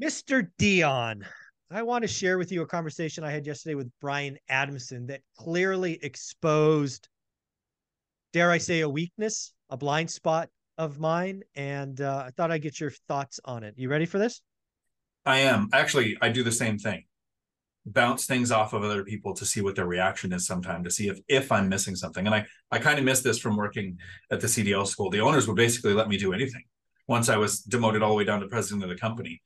Mr. Dion, I want to share with you a conversation I had yesterday with Brian Adamson that clearly exposed, dare I say, a weakness, a blind spot of mine. And I thought I'd get your thoughts on it. You ready for this? I am. Actually, I do the same thing. Bounce things off of other people to see what their reaction is sometime, to see if I'm missing something. And I kind of missed this from working at the CDL school. The owners would basically let me do anything. Once I was demoted all the way down to president of the company,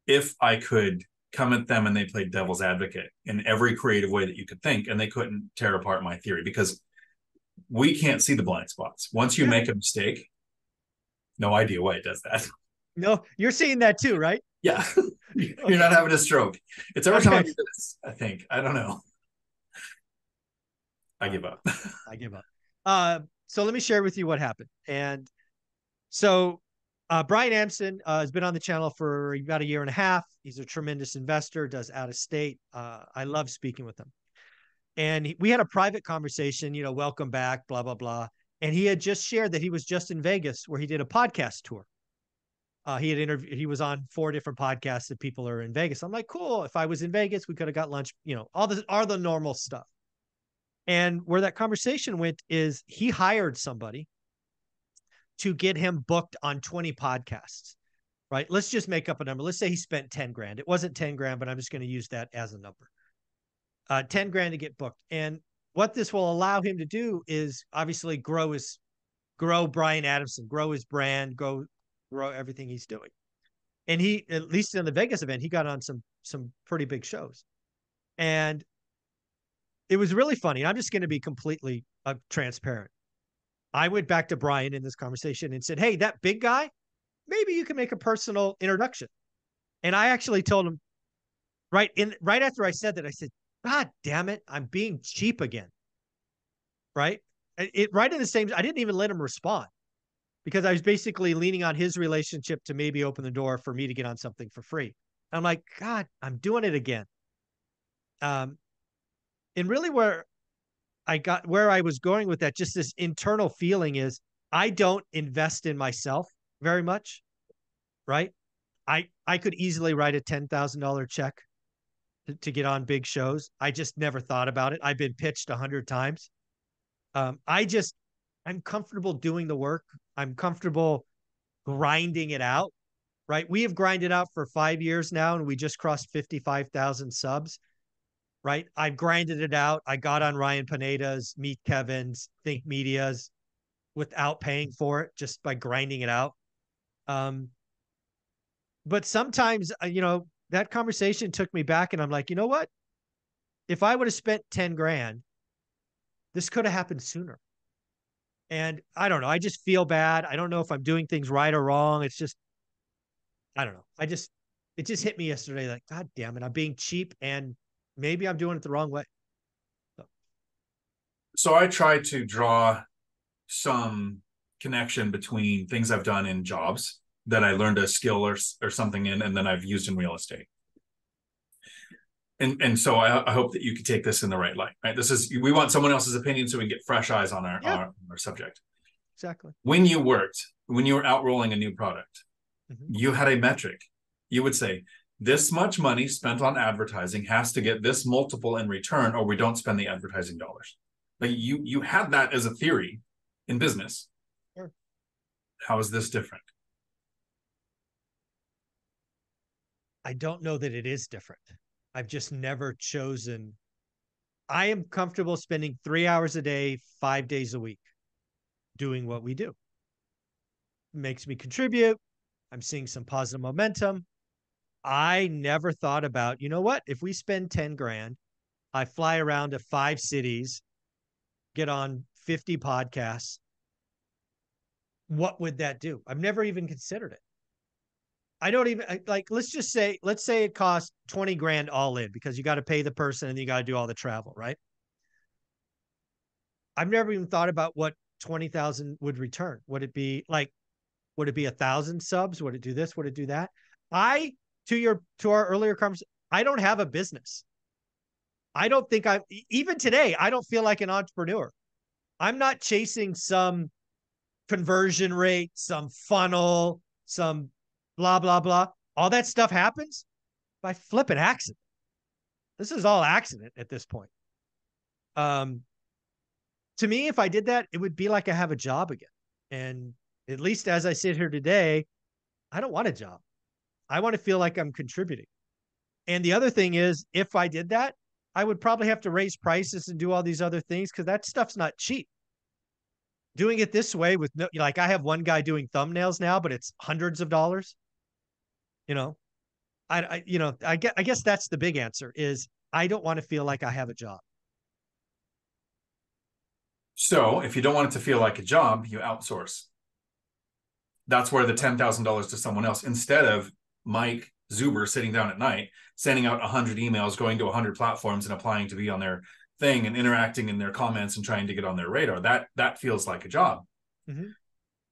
if I could come at them and they played devil's advocate in every creative way that you could think, and they couldn't tear apart my theory because we can't see the blind spots. Once you Yeah. make a mistake, no idea why it does that. No, you're seeing that too, right? Yeah. You're Okay. not having a stroke. It's every time I Okay. do this, I think. I don't know. I give up. I give up. So let me share with you what happened. And so Brian Amson has been on the channel for about a year and a half. He's a tremendous investor, does out of state. I love speaking with him. And we had a private conversation, welcome back, blah, blah, blah. And he had just shared that he was just in Vegas where he did a podcast tour. He was on 4 different podcasts that people are in Vegas. I'm like, cool. If I was in Vegas, we could have got lunch, all the normal stuff. And where that conversation went is he hired somebody to get him booked on 20 podcasts, right? Let's just make up a number. Let's say he spent 10 grand. It wasn't 10 grand, but I'm just going to use that as a number. 10 grand to get booked. And what this will allow him to do is obviously grow Brian Adamson, grow his brand, grow everything he's doing. And he, at least in the Vegas event, he got on some pretty big shows. And it was really funny. I'm just going to be completely transparent. I went back to Brian in this conversation and said, "Hey, that big guy, maybe you can make a personal introduction." And I actually told him right after I said that, I said, "God damn it, I'm being cheap again." Right? Right in the same. I didn't even let him respond because I was basically leaning on his relationship to maybe open the door for me to get on something for free. I'm like, God, I'm doing it again. Um, and really where I was going with that, just this internal feeling is I don't invest in myself very much, right? I could easily write a $10,000 check to get on big shows. I just never thought about it. I've been pitched 100 times. I just I'm comfortable doing the work. I'm comfortable grinding it out, right? We have grinded out for 5 years now, and we just crossed 55,000 subs, right? I've grinded it out. I got on Ryan Pineda's, Meet Kevin's, Think Media's without paying for it, just by grinding it out. Um, but sometimes, that conversation took me back, and I'm like, you know what? If I would have spent 10 grand, this could have happened sooner. And I don't know. I just feel bad. I don't know if I'm doing things right or wrong. It's just, I don't know. It just hit me yesterday like, God damn it. I'm being cheap and maybe I'm doing it the wrong way. So, So I try to draw some connection between things I've done in jobs that I learned a skill or something in, and then I've used in real estate. And so I hope that you can take this in the right light, right? We want someone else's opinion so we can get fresh eyes on yeah, our subject. exactly. When you were out rolling a new product, Mm-hmm. you had a metric. You would say, this much money spent on advertising has to get this multiple in return, or we don't spend the advertising dollars. Like you had that as a theory in business. Sure. How is this different? I don't know that it is different. I've just never chosen. I am comfortable spending 3 hours a day, 5 days a week doing what we do. It makes me contribute. I'm seeing some positive momentum. I never thought about, you know what? If we spend 10 grand, I fly around to 5 cities, get on 50 podcasts. What would that do? I've never even considered it. I don't even like, let's say it costs 20 grand all in because you got to pay the person and you got to do all the travel, right? I've never even thought about what 20,000 would return. Would it be 1,000 subs? Would it do this? Would it do that? I, to our earlier conversation, I don't have a business. I don't think even today, I don't feel like an entrepreneur. I'm not chasing some conversion rate, some funnel, some blah, blah, blah. all that stuff happens by flipping accident. This is all accident at this point. Um, to me, if I did that, it would be like I have a job again. And at least as I sit here today, I don't want a job. I want to feel like I'm contributing. And the other thing is, if I did that, I would probably have to raise prices and do all these other things because that stuff's not cheap. Doing it this way with no, like I have one guy doing thumbnails now, but it's hundreds of dollars. You know, I guess that's the big answer is I don't want to feel like I have a job. So if you don't want it to feel like a job, you outsource. That's where the $10,000 to someone else, instead of Mike Zuber sitting down at night, sending out 100 emails, going to 100 platforms and applying to be on their thing and interacting in their comments and trying to get on their radar. That feels like a job. Mm-hmm.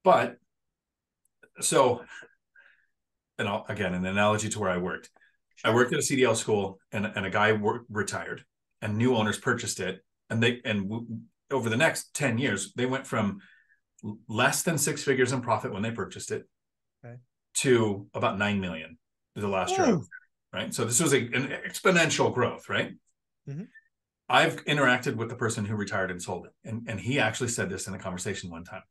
But so, and again, an analogy to where I worked. Sure. I worked at a CDL school, and a guy retired, and new owners purchased it, and over the next 10 years, they went from less than 6 figures in profit when they purchased it, okay, to about 9 million the last year, right? So this was an exponential growth, right? Mm-hmm. I've interacted with the person who retired and sold it, and he actually said this in a conversation one time.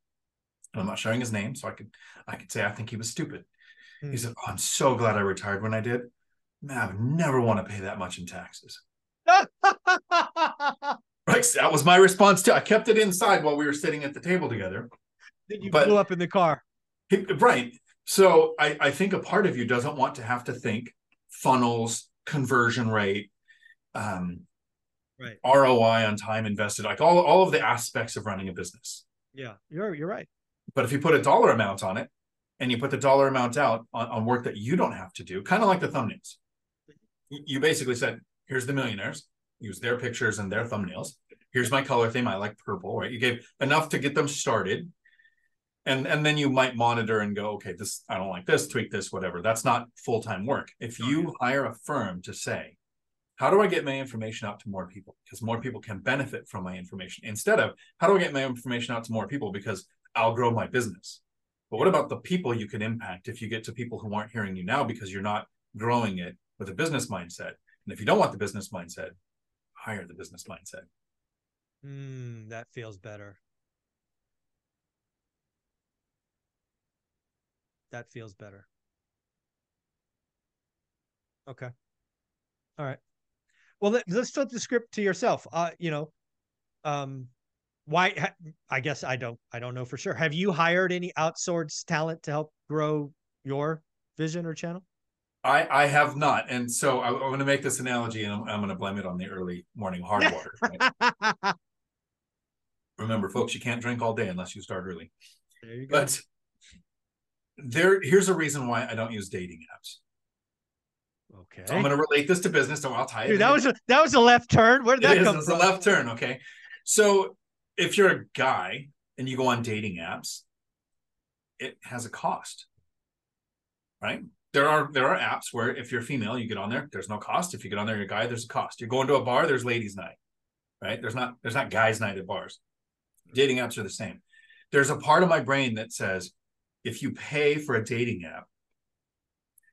And I'm not sharing his name, so I could say I think he was stupid. He said, "Oh, I'm so glad I retired when I did. Man, I would never want to pay that much in taxes." Right, that was my response too. I kept it inside while we were sitting at the table together. Then you blew up in the car. Right. So I think a part of you doesn't want to have to think funnels, conversion rate, right, ROI on time invested, like all of the aspects of running a business. Yeah, you're right. But if you put a dollar amount on it, and you put the dollar amount out on work that you don't have to do, kind of like the thumbnails. You basically said, here's the millionaires, use their pictures and their thumbnails. Here's my color theme. I like purple, right? You gave enough to get them started. And then you might monitor and go, okay, this, I don't like this, tweak this, whatever. That's not full-time work. If you hire a firm to say, how do I get my information out to more people? Because more people can benefit from my information. Instead of, how do I get my information out to more people? Because I'll grow my business. But what about the people you can impact if you get to people who aren't hearing you now because you're not growing it with a business mindset? And if you don't want the business mindset, hire the business mindset. That feels better. That feels better. Okay. All right. Well, let's flip the script to yourself. Why? I guess I don't know for sure. Have you hired any outsourced talent to help grow your vision or channel? I have not. And so I'm going to make this analogy, and I'm going to blame it on the early morning hard water. Right? Remember, folks, you can't drink all day unless you start early. There you go. But here's a reason why I don't use dating apps. Okay. So I'm going to relate this to business, so I'll tie it. Dude, that was a left turn. Where did that come from? It's a left turn. Okay. So if you're a guy and you go on dating apps, it has a cost, right? There are apps where if you're female, you get on there, there's no cost. If you get on there, you're a guy, there's a cost. You're going to a bar, there's ladies' night, right? There's not guys' night at bars. Dating apps are the same. There's a part of my brain that says, if you pay for a dating app,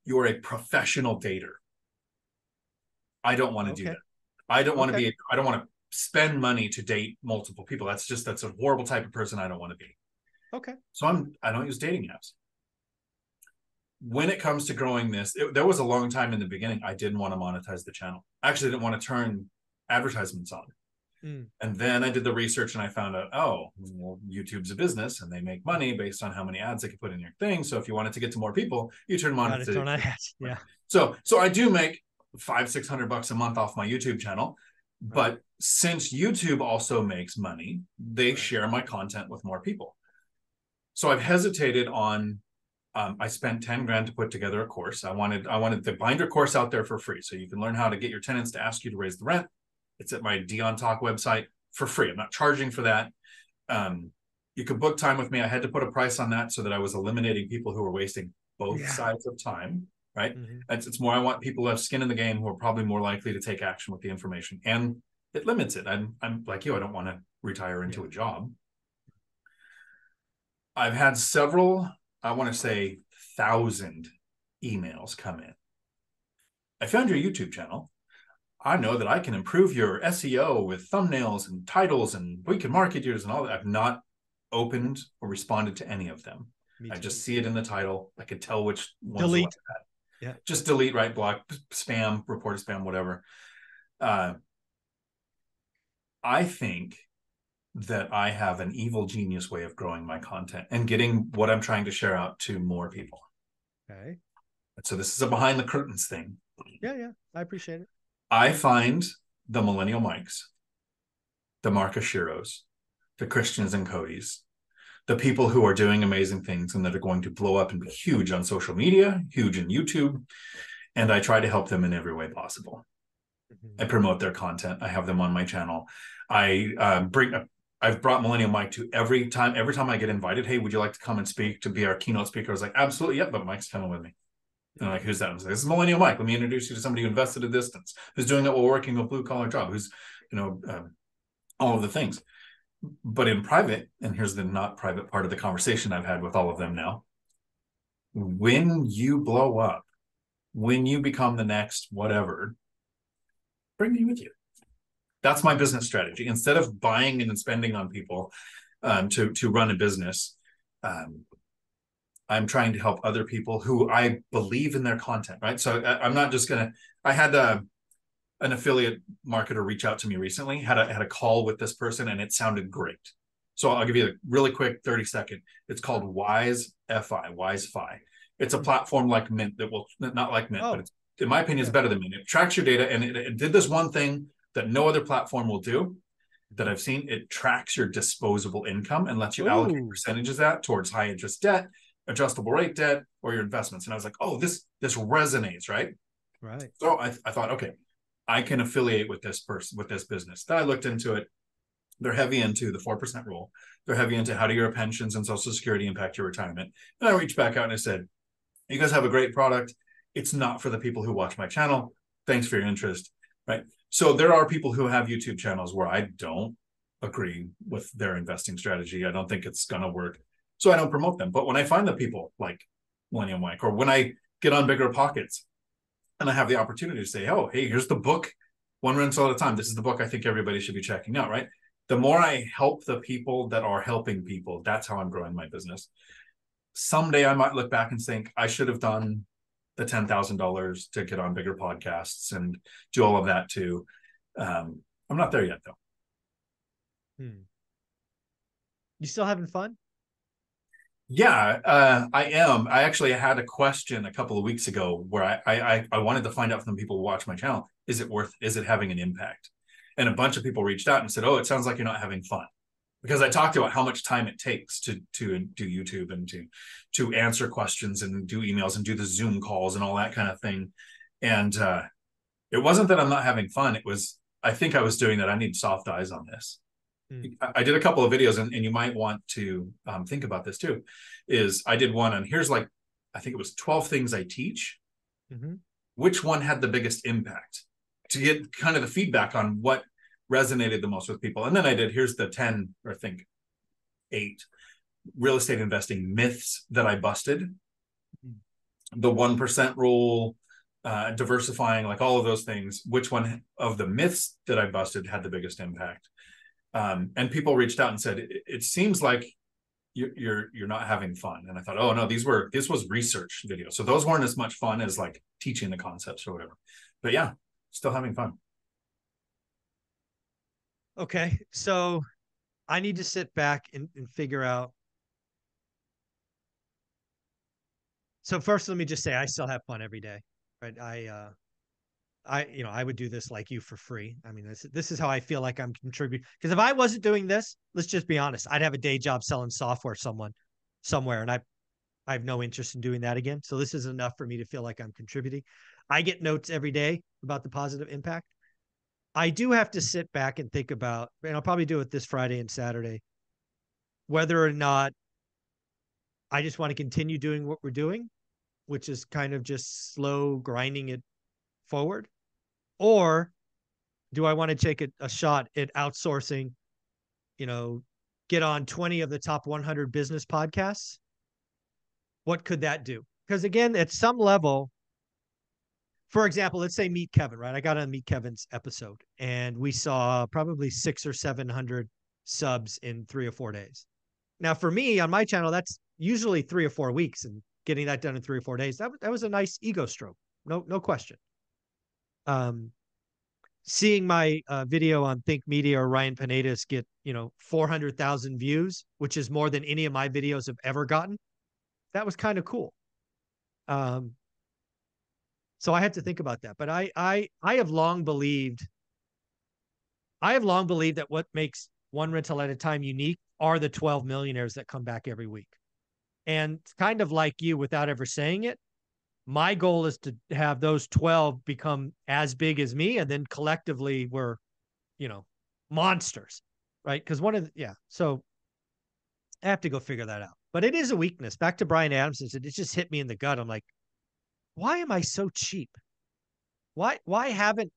you are a professional dater. I don't want to do that. I don't want to spend money to date multiple people. That's a horrible type of person I don't want to be. Okay. So I don't use dating apps. When it comes to growing this, there was a long time in the beginning I didn't want to monetize the channel. I actually didn't want to turn advertisements on. And then I did the research and I found out, well, YouTube's a business and they make money based on how many ads they can put in your thing. So if you wanted to get to more people, you turn monetization. Yeah. So I do make $500-600 a month off my YouTube channel. But since YouTube also makes money, they share my content with more people. So I've hesitated on, I spent 10 grand to put together a course. I wanted the binder course out there for free. So you can learn how to get your tenants to ask you to raise the rent. It's at my Dion Talk website for free. I'm not charging for that. You could book time with me. I had to put a price on that so that I was eliminating people who were wasting both sides of time. Right. It's more, I want people who have skin in the game who are probably more likely to take action with the information, and it limits it. I'm like you, I don't want to retire into a job. I've had several, I want to say 1,000 emails come in. I found your YouTube channel. I know that I can improve your SEO with thumbnails and titles, and we can market yours and all that. I've not opened or responded to any of them. I just see it in the title. I could tell which ones are like that. Yeah. Just delete, right? Block, spam, report spam, whatever. I think that I have an evil genius way of growing my content and getting what I'm trying to share out to more people. Okay. So this is a behind the curtains thing. Yeah. I appreciate it. I find the Millennial Mikes, the Marcus Shiros, the Christians and Codys, the people who are doing amazing things and that are going to blow up and be huge on social media, huge in YouTube. And I try to help them in every way possible. I promote their content. I have them on my channel. I've brought Millennial Mike to every time I get invited. Hey, would you like to come and speak, to be our keynote speaker? I was like, absolutely. Yep. But Mike's coming with me. And I'm like, who's that? I was like, this is Millennial Mike. Let me introduce you to somebody who invested a distance, who's doing it while working a blue collar job, who's, all of the things. But in private, and here's the not private part of the conversation I've had with all of them now. When you blow up, when you become the next whatever, bring me with you. That's my business strategy. Instead of buying and spending on people to run a business, I'm trying to help other people who I believe in their content, right? So I'm not just going to, I had an affiliate marketer reach out to me recently, had a call with this person, and it sounded great. So I'll give you a really quick 30-second. It's called WiseFi. It's a platform like Mint that will, not like Mint, but it's, in my opinion, is better than Mint. It tracks your data, and it did this one thing that no other platform will do that I've seen. It tracks your disposable income and lets you allocate percentages of that towards high interest debt, adjustable rate debt, or your investments. And I was like, oh, this resonates, right? Right. So I thought, okay, I can affiliate with this person, with this business. Then I looked into it. They're heavy into the 4% rule. They're heavy into how do your pensions and Social Security impact your retirement. And I reached back out and I said, you guys have a great product. It's not for the people who watch my channel. Thanks for your interest, right? So there are people who have YouTube channels where I don't agree with their investing strategy. I don't think it's going to work. So I don't promote them. But when I find the people like Millennial Mike, or when I get on Bigger Pockets and I have the opportunity to say, oh, hey, here's the book, One Rental at a Time. This is the book I think everybody should be checking out, right? The more I help the people that are helping people, that's how I'm growing my business. Someday I might look back and think I should have done the $10,000 to get on bigger podcasts and do all of that too. I'm not there yet though. You still having fun? Yeah, I am. I actually had a question a couple of weeks ago where I wanted to find out from the people who watch my channel, is it having an impact? And a bunch of people reached out and said, oh, it sounds like you're not having fun. Because I talked about how much time it takes to do YouTube and to answer questions and do emails and do the Zoom calls and all that kind of thing. And it wasn't that I'm not having fun. It was, I think I was doing that. I need soft eyes on this. I did a couple of videos, and you might want to think about this too, is I did one, and here's like, I think it was 12 things I teach. Which one had the biggest impact, to get kind of the feedback on what resonated the most with people. And then I did, here's the 10, or I think 8 real estate investing myths that I busted. The 1% rule, diversifying, like all of those things. Which one of the myths that I busted had the biggest impact? And people reached out and said, it seems like you're not having fun. And I thought, oh no, this was research videos. So those weren't as much fun as like teaching the concepts or whatever. But yeah, still having fun. Okay. So I need to sit back and figure out. So first, let me just say, I still have fun every day, right? I would do this like you for free. I mean, this is how I feel like I'm contributing. Because if I wasn't doing this, let's just be honest, I'd have a day job selling software somewhere, and I have no interest in doing that again. So this is enough for me to feel like I'm contributing. I get notes every day about the positive impact. I do have to sit back and think about, and I'll probably do it this Friday and Saturday, whether or not I just want to continue doing what we're doing, which is kind of just slow grinding it forward. Or do I want to take a shot at outsourcing, get on 20 of the top 100 business podcasts? What could that do? because again, at some level, for example, let's say Meet Kevin, right? I got on Meet Kevin's episode and we saw probably 600 or 700 subs in 3 or 4 days. Now, for me on my channel, that's usually 3 or 4 weeks, and getting that done in 3 or 4 days, that was a nice ego stroke. No question. Um, Seeing my video on Think Media or Ryan Pineda's get 400,000 views, which is more than any of my videos have ever gotten, that was kind of cool. So I had to think about that. But I have long believed that what makes One Rental at a Time unique are the 12 millionaires that come back every week. And kind of like you, without ever saying it, my goal is to have those 12 become as big as me, and then collectively we're, monsters, right? Because so I have to go figure that out. But it is a weakness. Back to Brian Adams, it just hit me in the gut. I'm like, why am I so cheap? Why haven't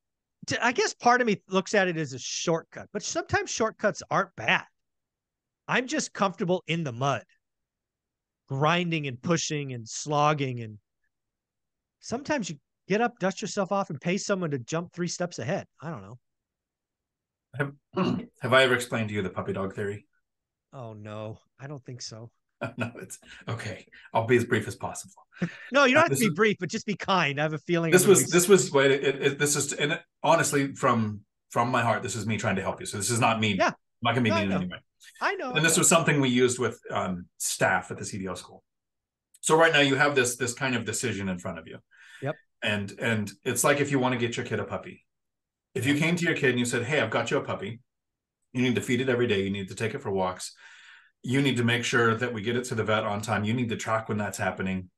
I guess part of me looks at it as a shortcut, but sometimes shortcuts aren't bad. I'm just comfortable in the mud, grinding and pushing and slogging. And sometimes you get up, dust yourself off, and pay someone to jump 3 steps ahead. I don't know. Have I ever explained to you the puppy dog theory? Oh, no, I don't think so. No, it's okay. I'll be as brief as possible. No, you don't have to be brief, but just be kind. I have a feeling this was and honestly, from my heart, this is me trying to help you. So this is not me. Yeah. I'm not gonna be mean in any way. I know. And this was something we used with staff at the CDO school. So right now you have this kind of decision in front of you. Yep. And it's like if you want to get your kid a puppy. If you came to your kid and you said, "Hey, I've got you a puppy. You need to feed it every day. You need to take it for walks. You need to make sure that we get it to the vet on time. You need to track when that's happening.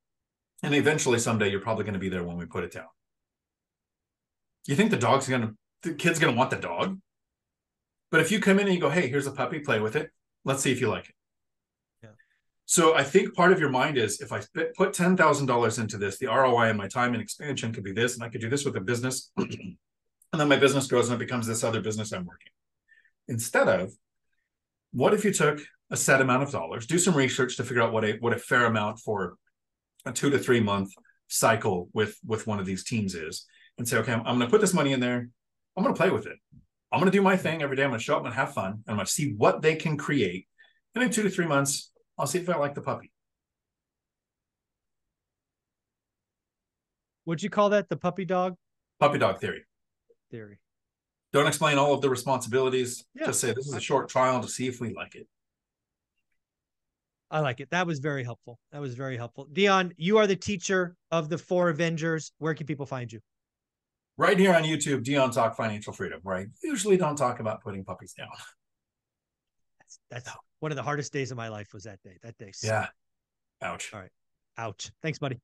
And eventually someday you're probably going to be there when we put it down." You think the kid's going to want the dog? But if you come in and you go, "Hey, here's a puppy, play with it. Let's see if you like it." Yeah. So I think part of your mind is, if I put $10,000 into this, the ROI on my time and expansion could be this, and I could do this with a business. And then my business grows and it becomes this other business I'm working. Instead of, what if you took a set amount of dollars, do some research to figure out what a fair amount for a 2 to 3 month cycle with one of these teams is, and say, okay, I'm going to put this money in there. I'm going to play with it. I'm going to do my thing every day. I'm going to show up and have fun. And I'm going to see what they can create. And in 2 to 3 months, I'll see if I like the puppy. Would you call that the puppy dog? Puppy dog theory. Don't explain all of the responsibilities. Yeah. Just say this is a short trial to see if we like it. I like it. That was very helpful. Dion, you are the teacher of the 4 Avengers. Where can people find you? Right here on YouTube, Dion Talk Financial Freedom, where I usually don't talk about putting puppies down. That's one of the hardest days of my life was that day. That day. Yeah. Ouch. All right. Ouch. Thanks, buddy.